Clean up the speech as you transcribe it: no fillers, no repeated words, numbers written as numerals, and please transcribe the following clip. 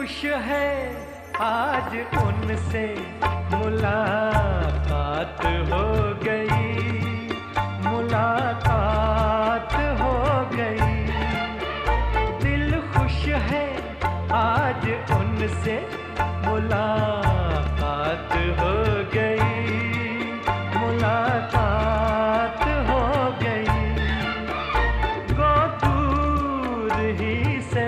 खुश है आज उनसे मुलाकात हो गई, मुलाकात हो गई। दिल खुश है आज उनसे मुलाकात हो गई, मुलाकात हो गई। गो दूर ही से